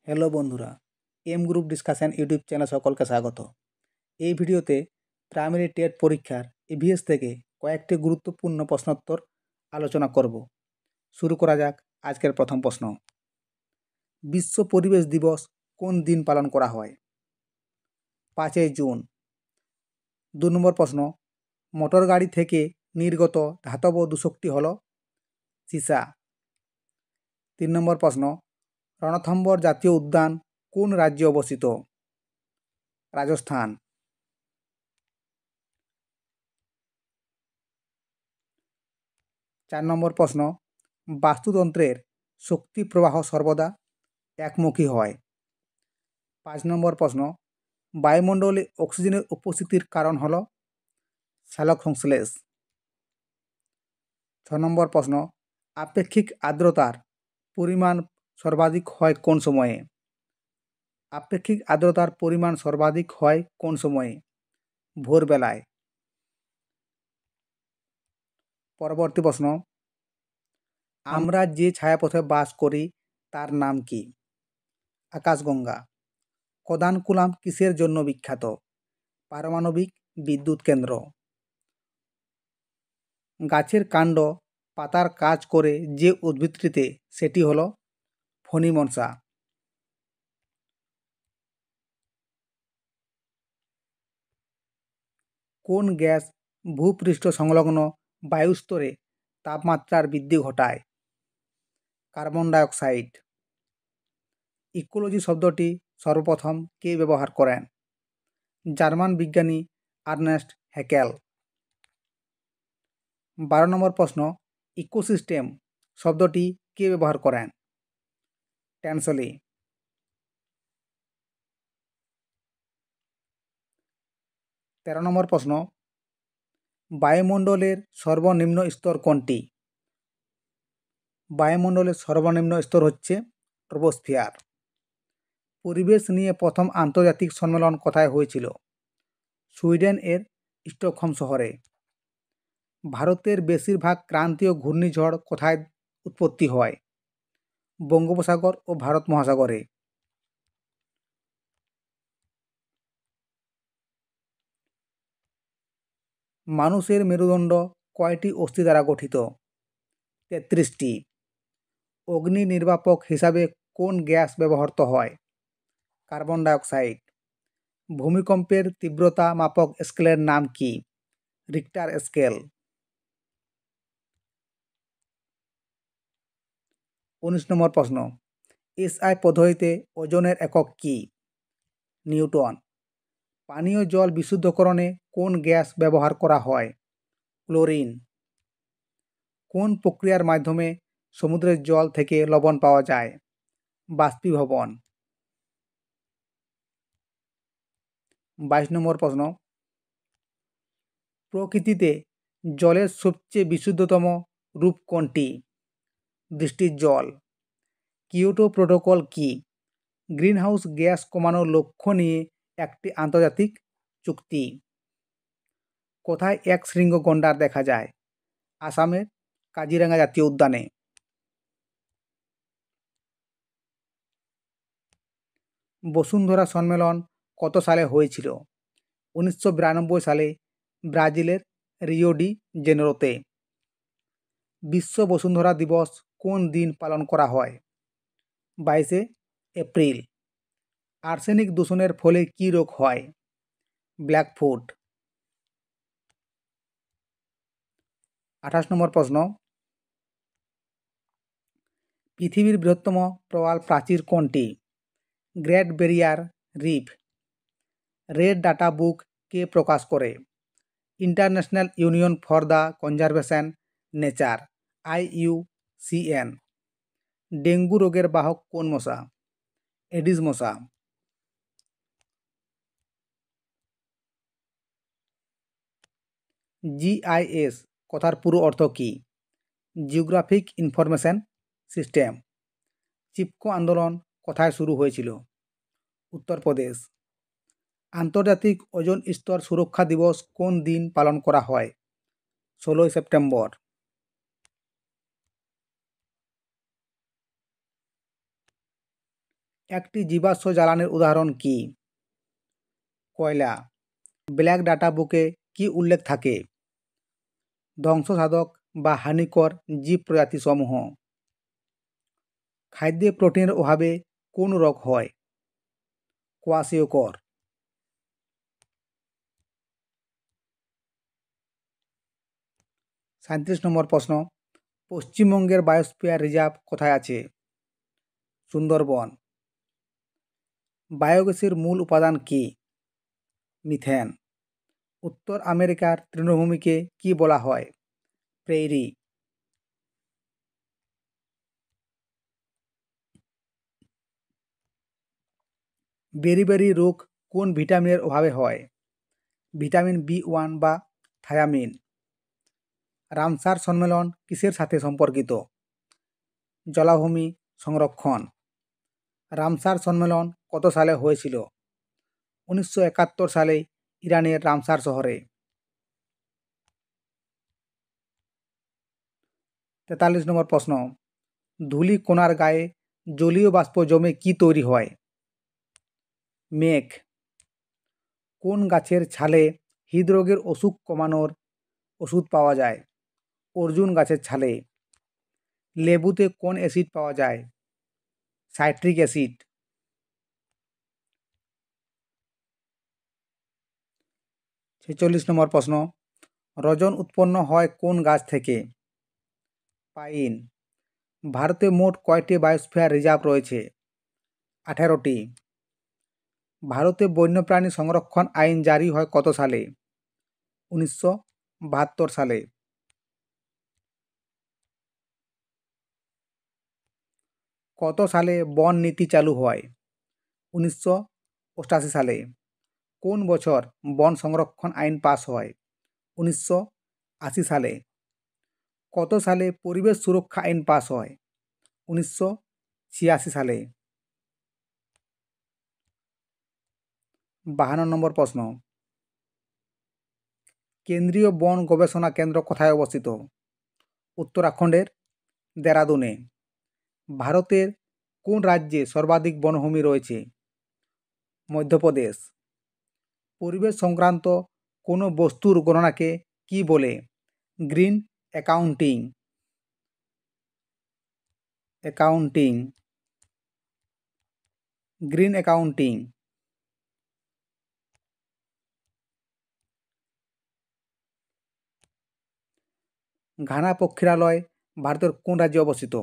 Hello বন্ধুরা, M group discussion YouTube channel সকলকে স্বাগত। এই ভিডিওতে প্রাইমারি টেট পরীক্ষার ইভিএস থেকে কয়েকটি গুরুত্বপূর্ণ প্রশ্নোত্তর আলোচনা করব। শুরু করা যাক আজকের প্রথম প্রশ্ন। বিশ্ব পরিবেশ দিবস কোন দিন পালন করা হয়? 5 জুন। 2 নম্বর প্রশ্ন, মোটর গাড়ি থেকে নির্গত ধাতব দূষকটি হল সীসা। 3 নম্বর প্রশ্ন, রণথম্বর জাতীয় উদ্যান কোন রাজ্যে অবস্থিত? রাজস্থান। 4 নম্বর প্রশ্ন, বাস্তুতন্ত্রের শক্তি প্রবাহ সর্বদা একমুখী হয়। 5 নম্বর প্রশ্ন, বায়ুমণ্ডলে অক্সিজেনের উপস্থিতির কারণ হল শ্যালক সংশ্লেষ। 6 নম্বর প্রশ্ন, আপেক্ষিক আর্দ্রতার পরিমাণ সর্বাধিক হয় কোন সময়ে? আপেক্ষিক আর্দ্রতার পরিমাণ সর্বাধিক হয় কোন সময়ে? ভোরবেলায়। পরবর্তী প্রশ্ন, আমরা যে ছায়াপথে বাস করি তার নাম কি? আকাশগঙ্গা। কোদানকুলাম কিসের জন্য বিখ্যাত? পারমাণবিক বিদ্যুৎ কেন্দ্র। গাছের কাণ্ড পাতার কাজ করে যে উদ্ভিদটিতে, সেটি হল ফণিমনসা। কোন গ্যাস ভূপৃষ্ঠ সংলগ্ন বায়ুস্তরে তাপমাত্রার বৃদ্ধি ঘটায়? Carbon dioxide. ইকোলজি শব্দটি সর্বপ্রথম কে ব্যবহার করেন? জার্মান বিজ্ঞানী আর্নেস্ট হ্যাকেল। 12 নম্বর প্রশ্ন, ইকোসিস্টেম শব্দটি কে ব্যবহার করেন? ট্যানসলি। 13 নম্বর প্রশ্ন, বায়ুমণ্ডলের সর্বনিম্ন স্তর কোনটি? বায়ুমণ্ডলের সর্বনিম্ন স্তর হচ্ছে ট্রপোস্ফিয়ার। পরিবেশ নিয়ে প্রথম আন্তর্জাতিক সম্মেলন কোথায় হয়েছিল? সুইডেন এর স্টকহোম শহরে। ভারতের বেশিরভাগ ক্রান্তীয় ঘূর্ণিঝড় কোথায় উৎপত্তি হয়? বঙ্গোপসাগর ও ভারত মহাসাগরে। মানুষের মেরুদণ্ড কয়টি অস্থি দ্বারা গঠিত? 33টি। অগ্নি নির্বাপক হিসাবে কোন গ্যাস ব্যবহৃত হয়? Carbon dioxide. ভূমিকম্পের তীব্রতা মাপক স্কেলের নাম কি? Richter scale. 19 নম্বর প্রশ্ন, এসআই পদ্ধতিতে ওজনের একক কি? নিউটন। পানীয় জল বিশুদ্ধকরণে কোন গ্যাস ব্যবহার করা হয়? ক্লোরিন। কোন প্রক্রিয়ার মাধ্যমে সমুদ্রের জল থেকে লবণ পাওয়া যায়? বাষ্পীভবন। 22 নম্বর প্রশ্ন, প্রকৃতিতে জলের সবচেয়ে বিশুদ্ধতম রূপ কোনটি? বৃষ্টির জল। কিয়োটো প্রোটোকল কি? গ্রিনহাউস গ্যাস কমানোর লক্ষ্য নিয়ে একটি আন্তর্জাতিক চুক্তি। কোথায় এক শৃঙ্গ গন্ডার দেখা যায়? আসামের কাজিরাঙ্গা জাতীয় উদ্যানে। বসুন্ধরা সম্মেলন কত সালে হয়েছিল? 1992 সালে ব্রাজিলের রিও ডি জেনেরোতে। বিশ্ব বসুন্ধরা দিবস কোন দিন পালন করা হয়? 22 এপ্রিল। আর্সেনিক দূষণের ফলে কী রোগ হয়? ব্ল্যাকফুট। 28 নম্বর প্রশ্ন, পৃথিবীর বৃহত্তম প্রবাল প্রাচীর কোনটি? Great barrier reef. Red data book কে প্রকাশ করে? International union for the conservation nature, IUCN। Dengue রোগের বাহক কোন মশা? এডিস মশা। GIS কথার পুরো অর্থ কী? Geographic information system. চিপকো আন্দোলন কোথায় শুরু হয়েছিল? উত্তরপ্রদেশ। আন্তর্জাতিক ওজোন স্তর সুরক্ষা দিবস কোন দিন পালন করা হয়? 16 সেপ্টেম্বর। একটি জীবাশ্ম জ্বালানির উদাহরণ কি? কয়লা। ব্ল্যাক ডাটা বুকে কি উল্লেখ থাকে? ধ্বংসসাধক বা হানিকর জীব প্রজাতিসমূহ। খাদ্যে প্রোটিনের অভাবে কোন রোগ হয়? কোয়াশিওকর। 37 নম্বর প্রশ্ন, পশ্চিমবঙ্গের বায়োস্ফিয়ার রিজার্ভ কোথায় আছে? সুন্দরবন। বায়োগ্যাসের মূল উপাদান কি? মিথেন। উত্তর আমেরিকার তৃণভূমিকে কি বলা হয়? প্রেইরি। বেরি রোগ কোন ভিটামিনের অভাবে হয়? ভিটামিন B1 বা থায়ামিন। রামসার সম্মেলন কিসের সাথে সম্পর্কিত? জলাভূমি সংরক্ষণ। রামসার সম্মেলন কত সালে হয়েছিল? 1971 সালে ইরানের রামসার শহরে। 43 নম্বর প্রশ্ন, ধূলিকণার গায়ে জলীয় বাষ্প জমে কি তৈরি হয়? মেঘ। কোন গাছের ছালে হৃদরোগের অসুখ কমানোর ওষুধ পাওয়া যায়? অর্জুন গাছের ছালে। লেবুতে কোন অ্যাসিড পাওয়া যায়? Citric acid. 46 নম্বর প্রশ্ন, রজন উৎপন্ন হয় কোন গাছ থেকে? পাইন। ভারতে মোট কয়টি বায়োস্ফিয়ার রিজার্ভ রয়েছে? 18টি। ভারতে বন্যপ্রাণী সংরক্ষণ আইন জারি হয় কত সালে? 1972 সালে। কত সালে বন নীতি চালু হয়? 1988 সালে। কোন বছর বন সংরক্ষণ আইন পাস হয়? 1980 সালে। কত সালে পরিবেশ সুরক্ষা আইন পাস হয়? 1986 সালে। 52 নম্বর প্রশ্ন, কেন্দ্রীয় বন গবেষণা কেন্দ্র কোথায় অবস্থিত? উত্তরাখণ্ডের দেরাদুনে। ভারতের কোন রাজ্যে সর্বাধিক বনভূমি রয়েছে? মধ্যপ্রদেশ। পরিবেশ সংক্রান্ত কোনো বস্তুর গণনাকে কি বলে? Green accounting. Green accounting. Ghana পক্ষীরালয় ভারতের কোন রাজ্যে অবস্থিত?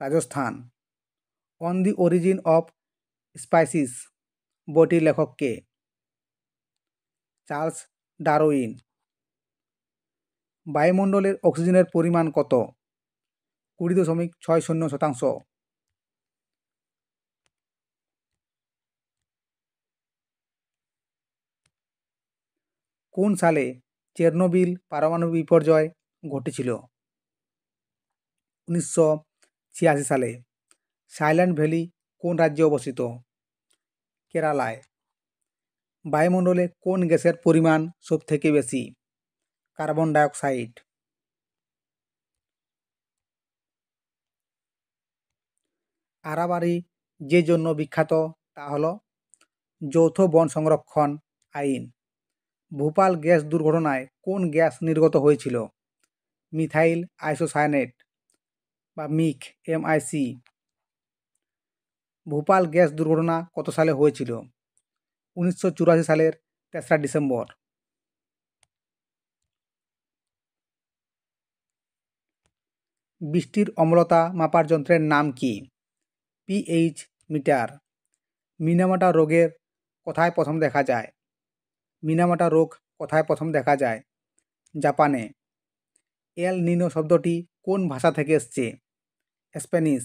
Rajasthan. On the origin of species বইটির লেখক কে? Charles Darwin. বায়ুমণ্ডলের অক্সিজেনের পরিমাণ কত? 20.60%। কোন সালে চেরনোবিল পারমাণবিক বিপর্যয় ঘটেছিল? 1986 সালে। সাইলেন্ট ভ্যালি কোন রাজ্যে অবস্থিত? কেরালায়। বায়ুমণ্ডলে কোন গ্যাসের পরিমাণ সবথেকে বেশি? Carbon dioxide. আরাবারি যে জন্য বিখ্যাত তা হল যৌথ বন সংরক্ষণ আইন। ভোপাল গ্যাস দুর্ঘটনায় কোন গ্যাস নির্গত হয়েছিল? মিথাইল আইসোসায়ানেট বা MIC। ভোপাল গ্যাস দুর্ঘটনা কত সালে হয়েছিল? 1984 সালের 3রা ডিসেম্বর। বৃষ্টির অম্লতা মাপার যন্ত্রের নাম কি? pH metre. মিনামাটা রোগের কোথায় প্রথম দেখা যায়? মিনামাটা রোগ কোথায় প্রথম দেখা যায়? জাপানে। এল নিনো শব্দটি কোন ভাষা থেকে এসছে? স্প্যানিশ।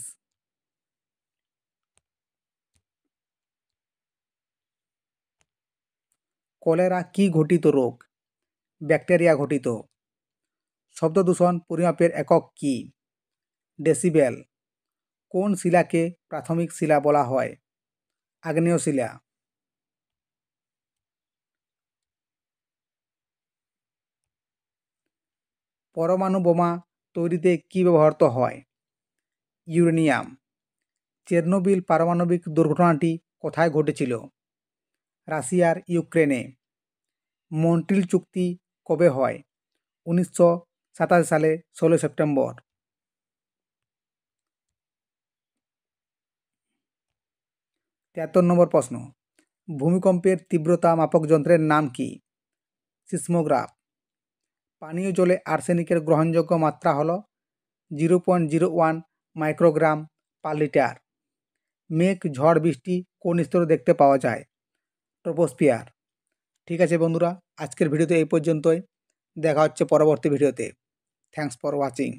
কলেরা কি ঘটিত রোগ? ব্যাকটেরিয়া ঘটিত। শব্দ দূষণ পরিমাপের একক কি? ডেসিবেল। কোন শিলাকে প্রাথমিক শিলা বলা হয়? আগ্নেয় শিলা। পরমাণু বোমা তৈরিতে কি ব্যবহৃত হয়? ইউরেনিয়াম। চেরনোবিল পারমাণবিক দুর্ঘটনাটি কোথায় ঘটেছিল? রাশিয়ার ইউক্রেনে। মন্ট্রিল চুক্তি কবে হয়? 1987 সালে 16 সেপ্টেম্বর। 73 নম্বর প্রশ্ন, ভূমিকম্পের তীব্রতা মাপক যন্ত্রের নাম কি? সিসমোগ্রাফ। পানীয় জলে আর্সেনিকের গ্রহণযোগ্য মাত্রা হল 0.01 মাইক্রোগ্রাম পার লিটার। মেঘ, ঝড়, বৃষ্টি কোন স্তরে দেখতে পাওয়া যায়? ট্রপোস্ফিয়ার। ঠিক আছে বন্ধুরা, আজকের ভিডিওতে এই পর্যন্তই। দেখা হচ্ছে পরবর্তী ভিডিওতে। Thanks for watching.